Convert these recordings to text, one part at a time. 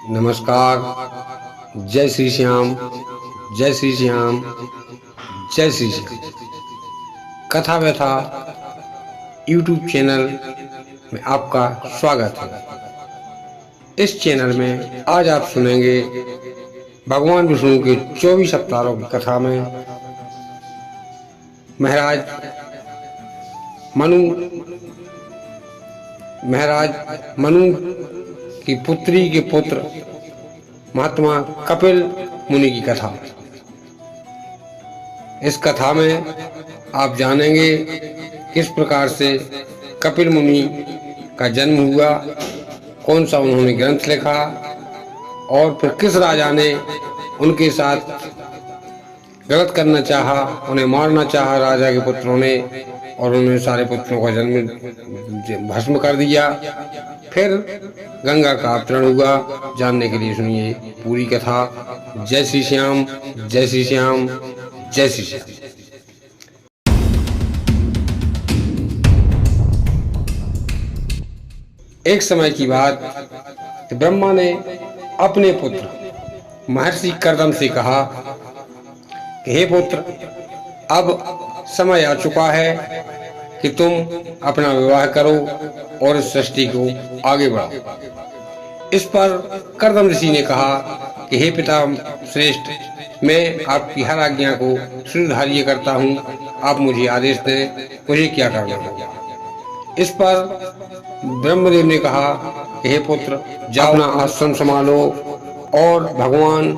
नमस्कार। जय श्री श्याम, जय श्री श्याम, जय श्री श्याम। कथा व्यथा यूट्यूब चैनल में आपका स्वागत है। इस चैनल में आज आप सुनेंगे भगवान विष्णु के 24 अवतारों की कथा में महाराज मनु की पुत्री के पुत्र महात्मा कपिल मुनि की कथा। इस कथा में आप जानेंगे किस प्रकार से कपिल मुनि का जन्म हुआ, कौन सा उन्होंने ग्रंथ लिखा और फिर किस राजा ने उनके साथ गलत करना चाहा, उन्हें मारना चाहा राजा के पुत्रों ने, और उन्होंने सारे पुत्रों का जन्म भस्म कर दिया। फिर गंगा का अवतरण हुआ। जानने के लिए सुनिए पूरी कथा। जय श्री श्याम, जय श्री श्याम, जय श्री श्याम। एक समय की बात, ब्रह्मा ने अपने पुत्र महर्षि कर्दम से कहा कि हे पुत्र, अब समय आ चुका है कि तुम अपना विवाह करो और इस सृष्टि को आगे बढ़ाओ। इस पर कर्दम ऋषि ने कहा कि हे पिता श्रेष्ठ, मैं आपकी हर आज्ञा को शिरोधार्य करता हूँ, आप मुझे आदेश दें, मुझे क्या करना होगा। इस पर ब्रह्मदेव ने कहा कि हे पुत्र, जाओ अपना आश्रम संभालो और भगवान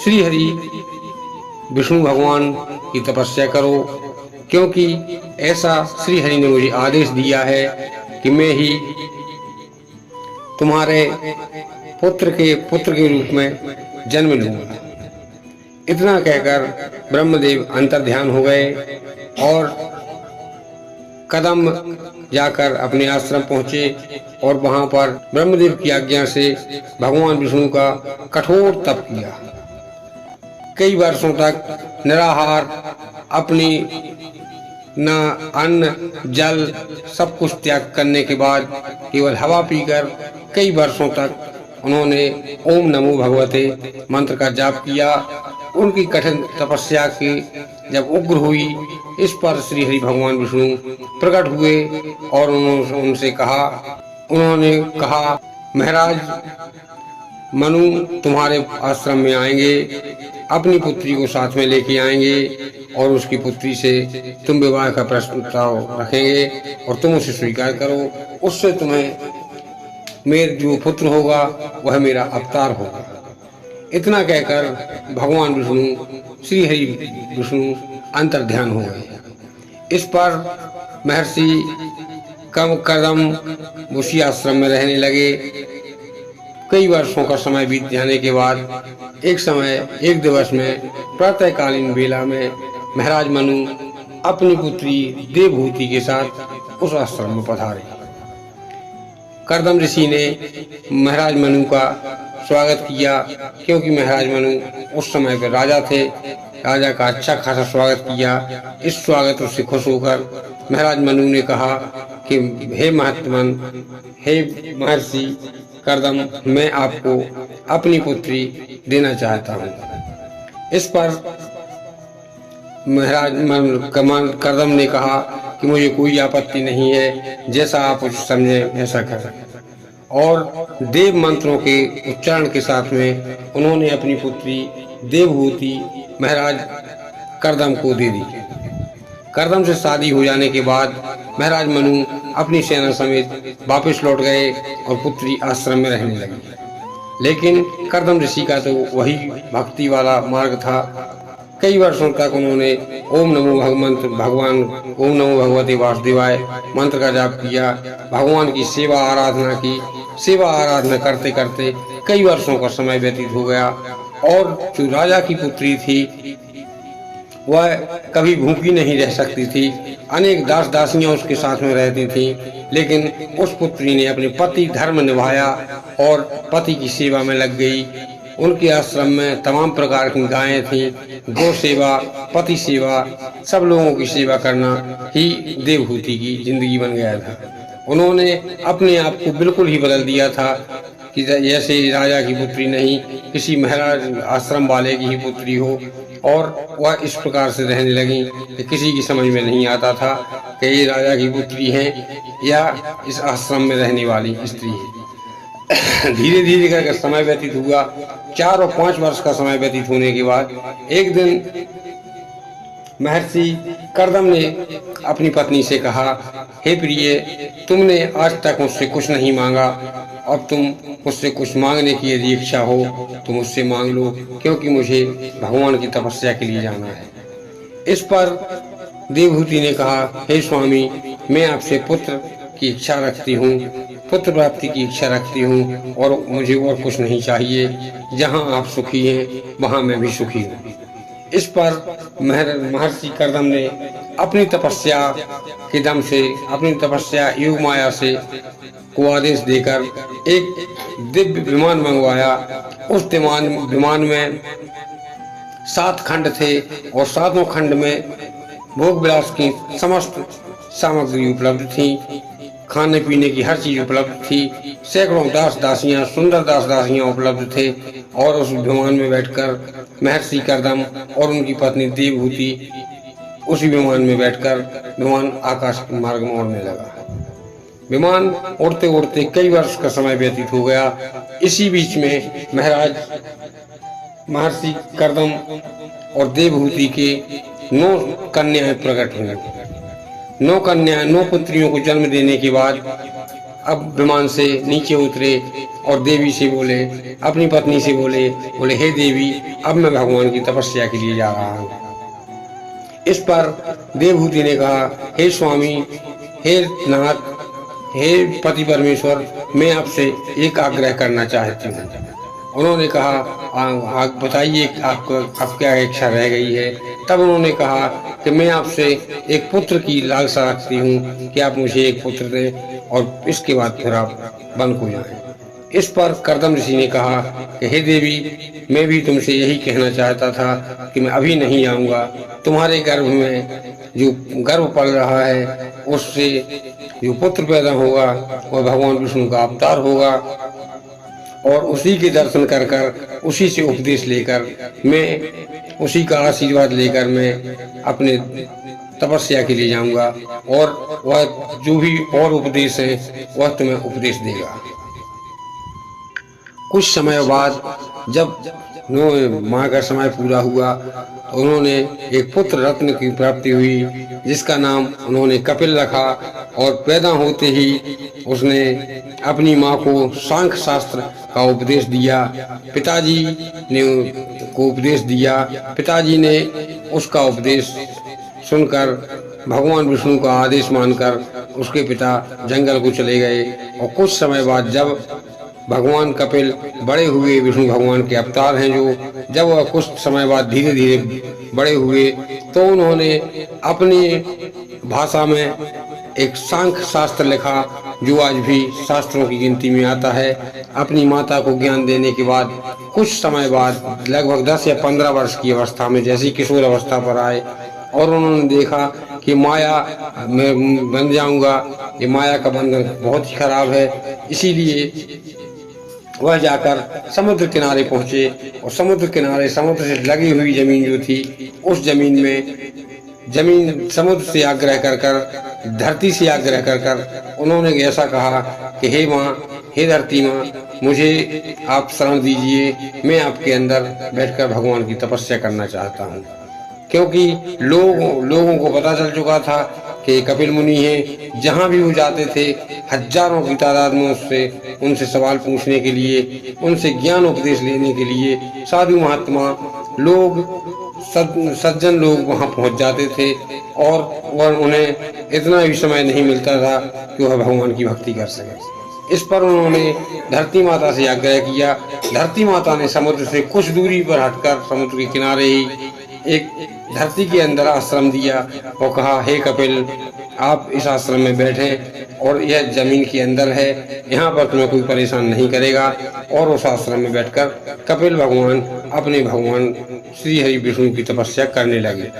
श्री हरि विष्णु भगवान की तपस्या करो, क्योंकि ऐसा श्री हरि ने मुझे आदेश दिया है कि मैं ही तुम्हारे पुत्र के रूप में जन्म लूंगा। इतना कहकर ब्रह्मदेव अंतर्ध्यान हो गए और कदम जाकर अपने आश्रम पहुंचे और वहां पर ब्रह्मदेव की आज्ञा से भगवान विष्णु का कठोर तप किया। कई वर्षों तक निराहार, अपनी न अन्न जल सब कुछ त्याग करने के बाद केवल हवा पीकर कई वर्षों तक उन्होंने ओम नमो भगवते मंत्र का जाप किया। उनकी कठिन तपस्या की जब उग्र हुई, इस पर श्री हरि भगवान विष्णु प्रकट हुए और उन्होंने कहा महाराज मनु तुम्हारे आश्रम में आएंगे, अपनी पुत्री को साथ में लेके आएंगे और उसकी पुत्री से तुम विवाह का प्रस्ताव रखेंगे और तुम उसे स्वीकार करो। उससे तुम्हें मेरा जो पुत्र होगा वह मेरा अवतार होगा। इतना कहकर भगवान विष्णु श्री हरि विष्णु अंतर्ध्यान हो गए। इस पर महर्षि कर्दम उसी आश्रम में रहने लगे। कई वर्षों का समय बीत जाने के बाद एक दिवस में प्रातःकालीन बेला में महाराज मनु अपनी पुत्री देवहूति के साथ उस आश्रम में पधारे। कर्दम ऋषि ने महाराज मनु का स्वागत किया, क्योंकि महाराज मनु उस समय पर राजा थे। राजा का अच्छा खासा स्वागत किया। इस स्वागत से खुश होकर महाराज मनु ने कहा कि हे महात्मन, हे महर्षि कर्दम, मैं आपको अपनी पुत्री देना चाहता हूँ। इस पर महाराज कर्दम ने कहा कि मुझे कोई आपत्ति नहीं है, जैसा आप समझे वैसा करें। और देव मंत्रों के उच्चारण के साथ में उन्होंने अपनी पुत्री देवहूति महाराज कर्दम को दे दी। कर्दम से शादी हो जाने के बाद महाराज मनु अपनी सेना समेत वापस लौट गए और पुत्री आश्रम में रहने लगी। लेकिन कर्दम ऋषि का तो वही भक्ति वाला मार्ग था। कई वर्षों तक उन्होंने ओम नमो भगवते वासुदेवाय मंत्र का जाप किया, भगवान की सेवा आराधना की। सेवा आराधना करते करते कई वर्षों का समय व्यतीत हो गया और जो राजा की पुत्री थी वह कभी भूखी नहीं रह सकती थी। अनेक दास दासियां उसके साथ में रहती थीं, लेकिन उस पुत्री ने अपने पति धर्म निभाया और पति की सेवा में लग गई। उनके आश्रम में तमाम प्रकार की गायें थीं। गौ सेवा, पति सेवा, सब लोगों की सेवा करना ही देवहूति की जिंदगी बन गया था। उन्होंने अपने आप को बिल्कुल ही बदल दिया था। कि जैसे राजा की पुत्री नहीं, किसी महाराज आश्रम वाले की ही पुत्री हो। और वह इस प्रकार से रहने लगी कि किसी की समझ में नहीं आता था कि ये राजा की पुत्री है या इस आश्रम में रहने वाली स्त्री है। धीरे धीरे करके समय व्यतीत हुआ। 4 और 5 वर्ष का समय व्यतीत होने के बाद एक दिन महर्षि कर्दम ने अपनी पत्नी से कहा, हे प्रिय, तुमने आज तक मुझसे कुछ नहीं मांगा, अब तुम मुझसे कुछ मांगने की यदि इच्छा हो तो मुझसे मांग लो, क्योंकि मुझे भगवान की तपस्या के लिए जाना है। इस पर देवहूति ने कहा, हे स्वामी, मैं आपसे पुत्र की इच्छा रखती हूँ, पुत्र प्राप्ति की इच्छा रखती हूँ, और मुझे और कुछ नहीं चाहिए। जहाँ आप सुखी हैं वहाँ मैं भी सुखी हूँ। इस पर महर्षि कर्दम ने अपनी तपस्या के दम से, अपनी तपस्या योग माया से को आदेश देकर एक दिव्य विमान मंगवाया। उस विमान में 7 खंड थे और 7 खंड में भोग विलास की समस्त सामग्री उपलब्ध थी, खाने पीने की हर चीज उपलब्ध थी। सैकड़ों दास दासियां, सुंदर दास दासियां उपलब्ध थे। और उस विमान में बैठकर महर्षि कर्दम और उनकी पत्नी देवहूति उसी विमान में बैठकर विमान आकाश के मार्ग में उड़ने लगा। विमान उड़ते उड़ते कई वर्ष का समय व्यतीत हो गया। इसी बीच में महर्षि कर्दम और देवहूति के 9 कन्याएं प्रकट हुई। 9 पुत्रियों को जन्म देने के बाद अब विमान से नीचे उतरे और देवी से बोले, अपनी पत्नी से बोले, हे देवी, अब मैं भगवान की तपस्या के लिए जा रहा हूँ। इस पर देवहूति ने कहा, हे स्वामी, हे नाथ, हे पति परमेश्वर, मैं आपसे एक आग्रह करना चाहती हूँ। उन्होंने कहा, आप बताइए आप क्या इच्छा रह गई है। तब उन्होंने कहा कि मैं आपसे एक पुत्र की लालसा रखती हूँ कि आप मुझे एक पुत्र दें और इसके बाद फिर आप वन को जाएं। इस पर कर्दम ऋषि ने कहा कि हे देवी, मैं भी तुमसे यही कहना चाहता था कि मैं अभी नहीं आऊँगा। तुम्हारे गर्भ में जो गर्भ पल रहा है उससे जो पुत्र पैदा होगा वह भगवान विष्णु का अवतार होगा, और उसी के दर्शन कर कर, उसी से उपदेश लेकर, मैं उसी का आशीर्वाद लेकर मैं अपने तपस्या के लिए जाऊंगा, और वह जो भी और उपदेश है वह तुम्हें उपदेश देगा। कुछ समय बाद जब माँ का समय पूरा हुआ तो उन्होंने एक पुत्र रत्न की प्राप्ति हुई, जिसका नाम उन्होंने कपिल रखा। और पैदा होते ही उसने अपनी माँ को सांख्य शास्त्र का उपदेश दिया। पिताजी ने को उपदेश दिया। पिताजी ने उसका उपदेश सुनकर भगवान विष्णु का आदेश मानकर उसके पिता जंगल को चले गए। और कुछ समय बाद जब भगवान कपिल बड़े हुए, विष्णु भगवान के अवतार हैं जो, जब वह कुछ समय बाद धीरे धीरे बड़े हुए तो उन्होंने अपनी भाषा में एक सांख्य शास्त्र लिखा, जो आज भी शास्त्रों की गिनती में आता है। अपनी माता को ज्ञान देने के बाद कुछ समय बाद लगभग 10 या 15 वर्ष की अवस्था में जैसी किशोर अवस्था पर आए और उन्होंने देखा कि माया में बन जाऊंगा, ये माया का बंधन बहुत ही खराब है। इसीलिए वह जाकर समुद्र किनारे पहुंचे और समुद्र किनारे समुद्र से लगी हुई जमीन जो थी, उस जमीन में समुद्र से आग्रह कर कर, धरती से आग्रह कर कर उन्होंने ऐसा कहा कि हे माँ, हे धरती माँ, मुझे आप शरण दीजिए, मैं आपके अंदर बैठकर भगवान की तपस्या करना चाहता हूँ। क्योंकि लोगों को पता चल चुका था कि कपिल मुनि हैं, जहाँ भी वो जाते थे हजारों की तादाद में उनसे सवाल पूछने के लिए, उनसे ज्ञान उपदेश लेने के लिए साधु महात्मा लोग, सज्जन लोग वहाँ पहुँच जाते थे। और वह उन्हें इतना भी समय नहीं मिलता था कि वह भगवान की भक्ति कर सके। इस पर उन्होंने धरती माता से आग्रह किया। धरती माता ने समुद्र से कुछ दूरी पर हटकर समुद्र के किनारे ही एक धरती के अंदर आश्रम दिया और कहा, हे कपिल, आप इस आश्रम में बैठें और यह जमीन के अंदर है, यहाँ पर तुम्हें कोई परेशान नहीं करेगा। और उस आश्रम में बैठकर कपिल भगवान अपने भगवान श्री हरि विष्णु की तपस्या करने लगे।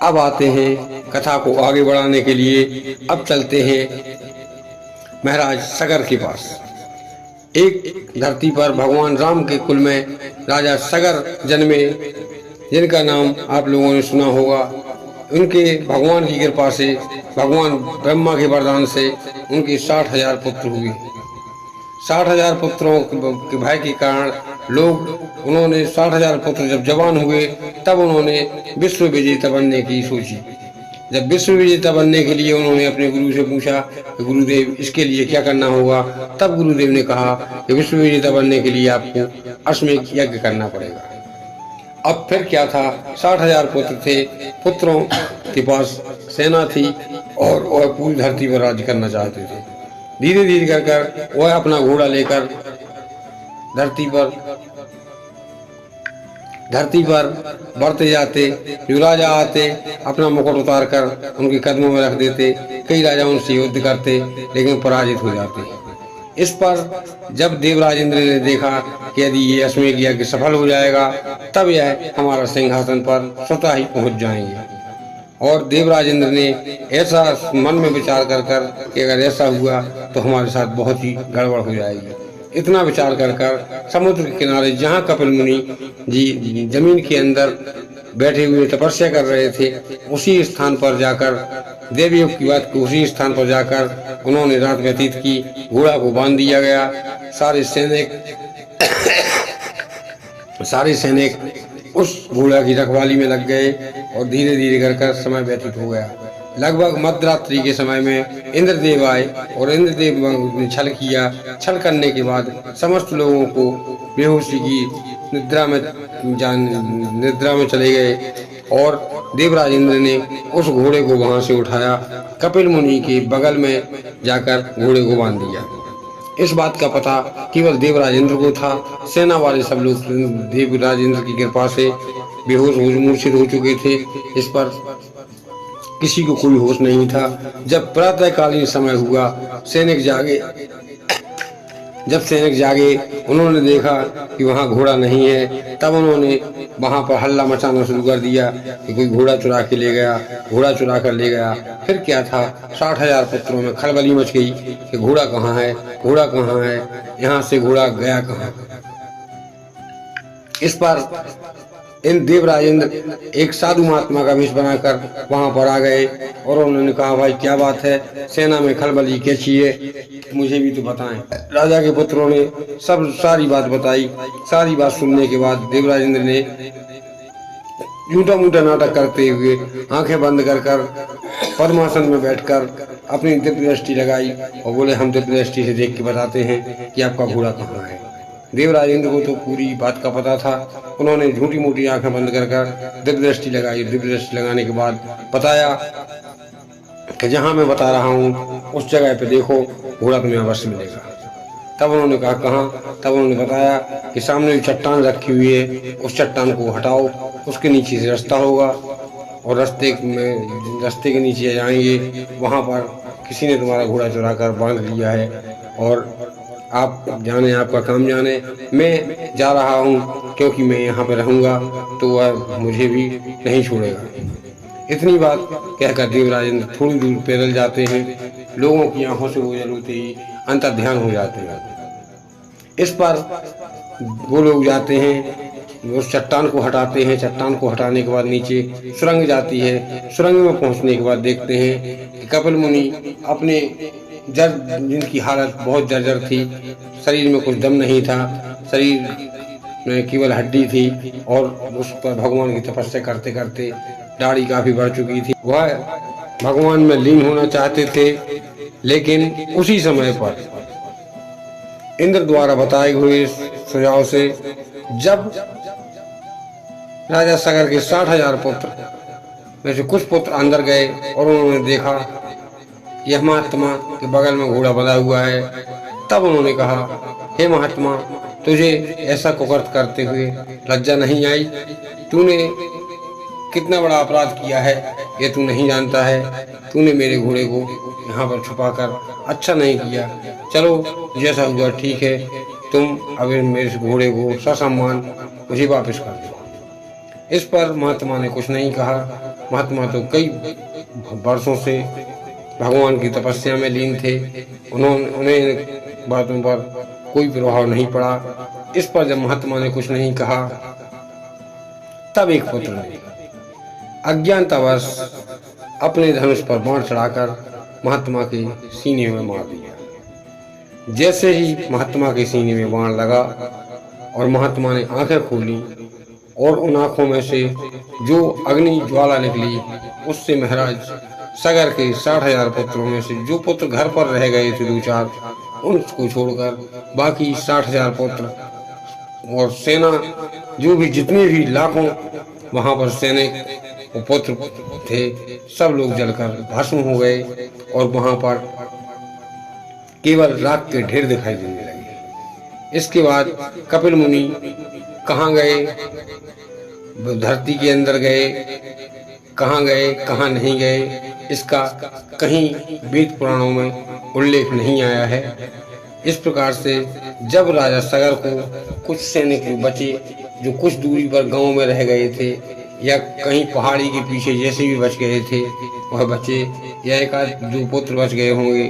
अब आते हैं कथा को आगे बढ़ाने के लिए, अब चलते हैं महाराज सगर के पास। एक धरती पर भगवान राम के कुल में राजा सगर जन्मे, जिनका नाम आप लोगों ने सुना होगा। उनके भगवान की कृपा से, भगवान ब्रह्मा के वरदान से उनके 60,000 पुत्र हुए। 60,000 पुत्रों के भय के कारण उन्होंने 60,000 पुत्र जब जवान हुए तब उन्होंने विश्व विजेता बनने की सोची। जब विश्व विजेता बनने के लिए उन्होंने अपने गुरु से पूछा कि गुरुदेव इसके लिए क्या करना होगा, तब गुरुदेव ने कहा कि विश्व विजेता बनने के लिए आपको अश्वमेध यज्ञ करना पड़ेगा। अब फिर क्या था, 60,000 पुत्र थे, पुत्रों के पास सेना थी और वह पूरी धरती पर राज्य करना चाहते थे। धीरे धीरे कर वह अपना घोड़ा लेकर धरती पर बढ़ते जाते। जो राजा आते अपना मुकुट उतार कर उनके कदमों में रख देते। कई राजा उनसे युद्ध करते लेकिन पराजित हो जाते। इस पर जब देवराज इंद्र ने देखा कि यदि ये अश्वमेध यज्ञ सफल हो जाएगा तब यह हमारा सिंहासन पर स्वतः ही पहुंच जाएंगे। और देवराज इंद्र ने ऐसा मन में विचार कर कि अगर ऐसा हुआ तो हमारे साथ बहुत ही गड़बड़ हो जाएगी। इतना विचार कर समुद्र के किनारे जहाँ कपिल मुनि जी जमीन के अंदर बैठे हुए तपस्या कर रहे थे, उसी स्थान पर जाकर देवयोग की बात को उसी स्थान पर जाकर उन्होंने रात व्यतीत की। घोड़ा को बांध दिया गया। सारे सैनिक उस घोड़ा की रखवाली में लग गए और धीरे धीरे कर समय व्यतीत हो गया। लगभग मध्यरात्रि के समय में इंद्रदेव आए और इंद्रदेव ने छल किया। छल करने के बाद समस्त लोगों को बेहोशी की निद्रा में चले गए और देवराज इंद्र ने उस घोड़े को वहां से उठाया, कपिल मुनि के बगल में जाकर घोड़े को बांध दिया। इस बात का पता केवल देवराज इंद्र को था। सेना वाले सब लोग देवराज इंद्र की कृपा से बेहोश मूर्छित हो चुके थे। इस पर किसी को कोई होश नहीं था। जब प्रातःकालीन समय हुआ, जब सैनिक जागे उन्होंने देखा कि वहाँ घोड़ा नहीं है। तब उन्होंने वहाँ पर हल्ला मचाना शुरू कर दिया कि कोई घोड़ा चुरा के ले गया, घोड़ा चुरा कर ले गया। फिर क्या था, 60,000 पुत्रों में खलबली मच गई कि घोड़ा कहाँ है, घोड़ा कहाँ है, यहाँ से घोड़ा गया कहाँ। इस पर इन देवराज इंद्र एक साधु महात्मा का वेश बनाकर वहां पर आ गए और उन्होंने कहा, भाई क्या बात है, सेना में खलबली कैसी है, मुझे भी तो बताएं। राजा के पुत्रों ने सारी बात बताई। सारी बात सुनने के बाद देवराज इंद्र ने झूठा मूठा नाटक करते हुए आंखें बंद कर पद्मासन में बैठकर अपनी दिव्य दृष्टि लगाई और बोले, हम दिव्य दृष्टि से देख के बताते हैं कि आपका घोड़ा कहाँ है। देवराज इंद्र को तो पूरी बात का पता था। उन्होंने झूठी मूठी आंखें बंद कर दिव्य दृष्टि लगाई। दिव्य दृष्टि लगाने के बाद बताया कि जहां मैं बता रहा हूं उस जगह पे देखो, घोड़ा तुम्हें अवश्य मिलेगा। तब उन्होंने कहा, कहाँ? तब उन्होंने बताया कि सामने जो चट्टान रखी हुई है उस चट्टान को हटाओ, उसके नीचे से रास्ता होगा और रास्ते के नीचे जाएंगे, वहां पर किसी ने तुम्हारा घोड़ा चुरा कर बांध लिया है और आप जाने, आपका काम जाने। मैं जा रहा हूँ क्योंकि मैं यहाँ पे रहूँगा तो वह मुझे भी नहीं छोड़ेगा। इतनी बात कहकर देवराज इंद्र थोड़ी दूर पैदल जाते हैं। लोगों की आंखों से ओझल होते ही अंतर ध्यान हो जाते हैं। इस पर वो लोग जाते हैं, उस चट्टान को हटाते हैं। चट्टान को हटाने के बाद नीचे सुरंग जाती है। सुरंग में पहुंचने के बाद देखते हैं कि कपिल मुनि अपने जिनकी हालत बहुत जर्जर थी, शरीर में कुछ दम नहीं था, शरीर में केवल हड्डी थी और उस पर भगवान की तपस्या करते करते दाढ़ी काफी बढ़ चुकी थी। वह भगवान में लीन होना चाहते थे, लेकिन उसी समय पर इंद्र द्वारा बताए हुए सुझाव से जब राजा सगर के 60,000 पुत्र में से कुछ पुत्र अंदर गए और उन्होंने देखा यह महात्मा के बगल में घोड़ा बंधा हुआ है, तब उन्होंने कहा, हे महात्मा, तुझे ऐसा कुकर्त करते हुए लज्जा नहीं आई? तूने कितना बड़ा अपराध किया है ये तू नहीं जानता है। तूने मेरे घोड़े को यहाँ पर छुपाकर अच्छा नहीं किया। चलो जैसा हुआ ठीक है, तुम अब मेरे घोड़े को ससम्मान मुझे वापस कर दो। इस पर महात्मा ने कुछ नहीं कहा। महात्मा तो कई वर्षों से भगवान की तपस्या में लीन थे। उन्हें बातों पर कोई प्रभाव नहीं पड़ा। इस पर जब महात्मा ने कुछ नहीं कहा, तब एक पुत्र ने अज्ञानतावश अपने धनुष पर बाण चढ़ाकर महात्मा के सीने में मार दिया। जैसे ही महात्मा के सीने में बाण लगा और महात्मा ने आंखें खोली और उन आंखों में से जो अग्नि ज्वाला निकली, उससे महाराज सगर के 60,000 पुत्रों में से जो पुत्र घर पर रह गए थे 2-4, उनको छोड़कर बाकी 60,000 पुत्र और सेना, जो भी जितने भी लाखों वहां पर सैनिक और पुत्र थे, सब लोग जलकर भस्म हो गए और वहां पर केवल राख के ढेर दिखाई देने लगे। इसके बाद कपिल मुनि कहाँ गए, धरती के अंदर गए, कहाँ नहीं गए, इसका कहीं वेद पुराणों में उल्लेख नहीं आया है। इस प्रकार से जब राजा सगर को कुछ सैनिक बचे जो कुछ दूरी पर गांव में रह गए थे या कहीं पहाड़ी के पीछे जैसे भी बच गए थे, वह बचे या एक आध जो पुत्र बच गए होंगे,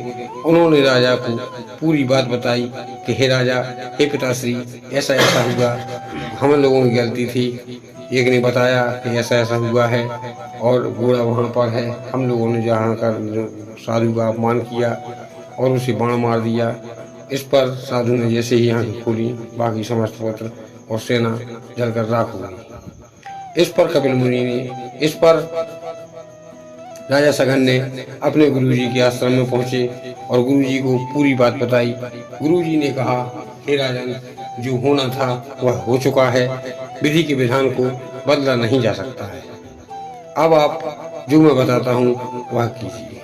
उन्होंने राजा को पूरी बात बताई कि हे राजा, हे पिताश्री, ऐसा ऐसा हुआ, हम लोगों की गलती थी। एक ने बताया कि ऐसा ऐसा हुआ है और घोड़ा वहाँ पर है, हम लोगों ने जहाँ कर साधु का अपमान किया और उसे बाण मार दिया। इस पर साधु ने जैसे ही आंखें खोली, बाकी समस्त पुत्र और सेना जलकर राख हो गई। इस पर कपिल मुनि ने, इस पर राजा सगन ने अपने गुरुजी के आश्रम में पहुंचे और गुरुजी को पूरी बात बताई। गुरुजी ने कहा, हे राजन, जो होना था वह हो चुका है, विधि के विधान को बदला नहीं जा सकता है। अब आप जो मैं बताता हूँ वह कीजिए।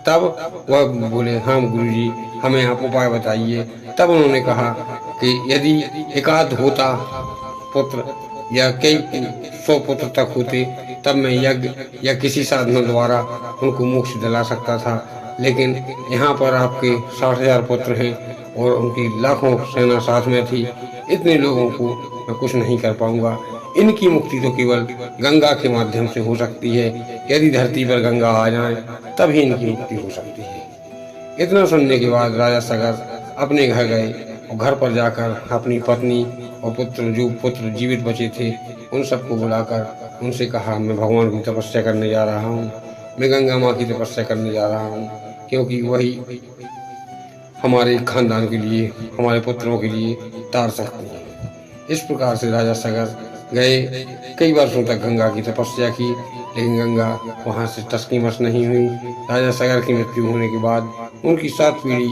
तब वह बोले, हाँ गुरुजी, हमें आप उपाय बताइए। तब उन्होंने कहा कि यदि एकाध होता पुत्र या कई 100 पुत्र तक होते, तब मैं यज्ञ या किसी साधन द्वारा उनको मोक्ष दिला सकता था, लेकिन यहाँ पर आपके 60,000 पुत्र हैं और उनकी लाखों सेना साथ में थी, इतने लोगों को मैं कुछ नहीं कर पाऊंगा। इनकी मुक्ति तो केवल गंगा के माध्यम से हो सकती है। यदि धरती पर गंगा आ जाए तभी इनकी मुक्ति हो सकती है। इतना सुनने के बाद राजा सगर अपने घर गए और घर पर जाकर अपनी पत्नी और पुत्र जीवित बचे थे, उन सबको बुलाकर उनसे कहा, मैं भगवान की तपस्या करने जा रहा हूँ, मैं गंगा माँ की तपस्या करने जा रहा हूँ, क्योंकि वही हमारे खानदान के लिए, हमारे पुत्रों के लिए तार सकती है। इस प्रकार से राजा सगर गए, कई वर्षों तक गंगा की तपस्या की, लेकिन गंगा वहां से टसकीमस नहीं हुई। राजा सगर की मृत्यु होने के बाद उनकी 7 पीढ़ी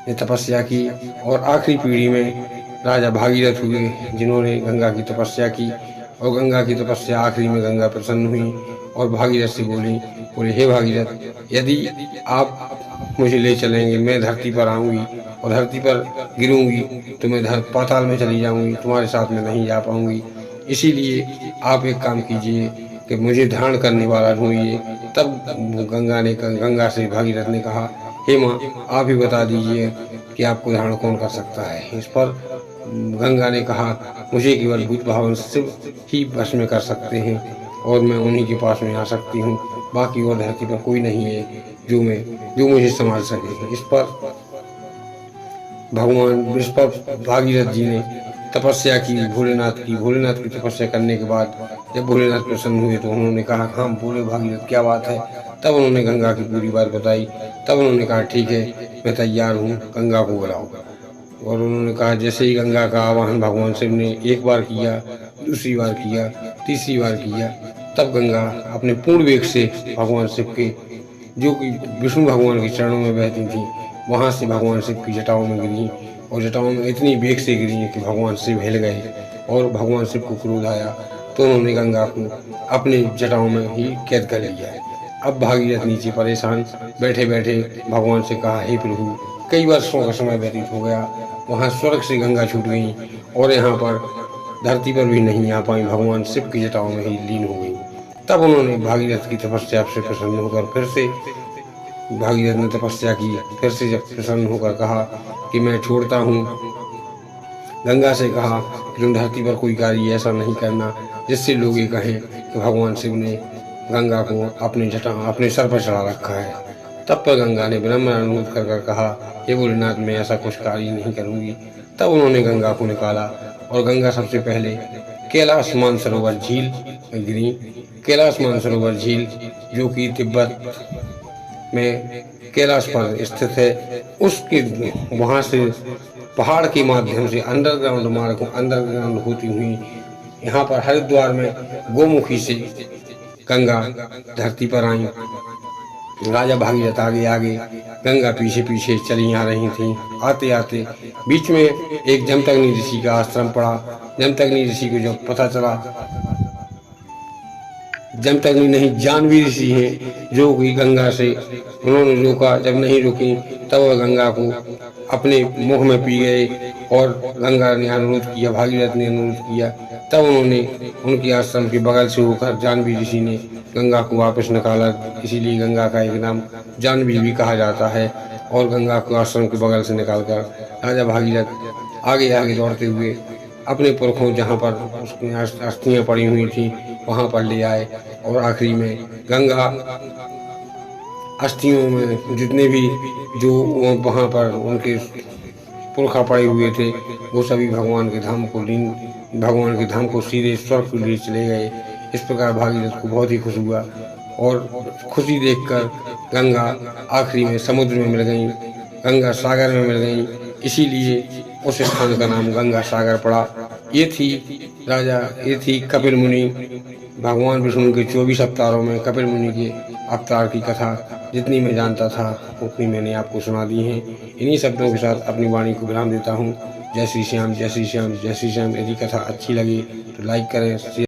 ने तपस्या की और आखिरी पीढ़ी में राजा भागीरथ हुए, जिन्होंने गंगा की तपस्या की। और गंगा की तपस्या आखिरी में गंगा प्रसन्न हुई और भागीरथ से बोले, हे भागीरथ, यदि आप मुझे ले चलेंगे, मैं धरती पर आऊंगी और धरती पर गिरूंगी तो मैं पाताल में चली जाऊंगी, तुम्हारे साथ में नहीं जा पाऊंगी। इसीलिए आप एक काम कीजिए कि मुझे धारण करने वाला ढूंढिए। तब गंगा से भागीरथ ने कहा, हे माँ, आप ही बता दीजिए कि आपको धारण कौन कर सकता है। इस पर गंगा ने कहा, मुझे केवल भूत भावन शिव ही वश में कर सकते हैं और मैं उन्हीं के पास में आ सकती हूँ, बाकी और धरती पर कोई नहीं है जो मुझे संभाल सके। इस पर भागीरथ जी ने तपस्या की भोलेनाथ की तपस्या करने के बाद जब भोलेनाथ प्रसन्न हुए तो उन्होंने कहा, हाँ बोले भागीरथ, क्या बात है। तब उन्होंने गंगा की पूरी बात बताई। तब उन्होंने कहा, ठीक है, मैं तैयार हूँ, गंगा को बुलाओ। और उन्होंने कहा, जैसे ही गंगा का आवाहन भगवान शिव ने एक बार किया, दूसरी बार किया, तीसरी बार किया, तब गंगा अपने पूर्ण वेग से भगवान शिव के, जो कि विष्णु भगवान के चरणों में बहती थी, वहां से भगवान शिव की जटाओं में गिरी और जटाओं में इतनी वेग से गिरी कि भगवान शिव हिल गए और भगवान शिव को क्रोध आया तो उन्होंने गंगा को अपने जटाओं में ही कैद कर लिया। अब भागीरथ नीचे परेशान बैठे बैठे भगवान से कहा, हे प्रभु, कई वर्षों का समय व्यतीत हो गया, वहाँ स्वर्ग से गंगा छूट गई और यहाँ पर धरती पर भी नहीं आ पाई, भगवान शिव की जटाओं में ही लीन हो गई। तब उन्होंने भागीरथ की तपस्या से प्रसन्न होकर भागीरथ ने तपस्या की, फिर से जब प्रसन्न होकर कहा कि मैं छोड़ता हूँ। गंगा से कहा कि तुम धरती पर कोई कार्य ऐसा नहीं करना जिससे लोग ये कहें कि भगवान शिव ने गंगा को अपने सर पर चढ़ा रखा है। तब पर गंगा ने विनम्र अनुरोध कर कर कहा, हे भोलेनाथ, मैं ऐसा कुछ कार्य नहीं करूंगी। तब उन्होंने गंगा को निकाला और गंगा सबसे पहले कैलाश मानसरोवर झील में गिरी। कैलाश मानसरोवर झील जो कि तिब्बत में कैलाश पर स्थित है, उसके वहां से पहाड़ के माध्यम से अंडरग्राउंड मार्ग अंडरग्राउंड होती हुई यहाँ पर हरिद्वार में गोमुखी से गंगा धरती पर आई। राजा भागीरथ आगे आगे, गंगा पीछे पीछे चली आ रही थी। आते आते बीच में एक जमदग्नि ऋषि का आश्रम पड़ा। जमदग्नि ऋषि को जब पता चला, जमदग्नि नहीं जाह्नवी ऋषि हैं जो कि गंगा से उन्होंने रोका। जब नहीं रुकी तब वह गंगा को अपने मुख में पी गए और गंगा ने अनुरोध किया, भागीरथ ने अनुरोध किया। तब उन्होंने उनके आश्रम के बगल से होकर जाह्नवी ऋषि ने गंगा को वापस निकाला। इसीलिए गंगा का एक नाम जाह्नवी भी कहा जाता है। और गंगा को आश्रम के बगल से निकालकर राजा भागीरथ आगे आगे दौड़ते हुए अपने पुरखों जहाँ पर उसकी अस्थियाँ पड़ी हुई थी वहाँ पर ले आए। और आखिरी में गंगा अस्थियों में जितने भी जो वहाँ पर उनके पुरखा पड़े हुए थे वो सभी भगवान के धाम को सीधे स्वर्ग के लिए चले गए। इस प्रकार भागीरथ को बहुत ही खुश हुआ और खुशी देखकर गंगा आखिरी में समुद्र में मिल गई, गंगा सागर में मिल गई। इसीलिए उस स्थान का नाम गंगा सागर पड़ा। ये थी कपिल मुनि, भगवान विष्णु के 24 अवतारों में कपिल मुनि के अवतार की कथा। जितनी मैं जानता था उतनी मैंने आपको सुना दी है। इन्हीं शब्दों के साथ अपनी वाणी को विराम देता हूँ। जय श्री श्याम, जय श्री श्याम, जय श्री श्याम। यदि कथा अच्छी लगी तो लाइक करें, शेयर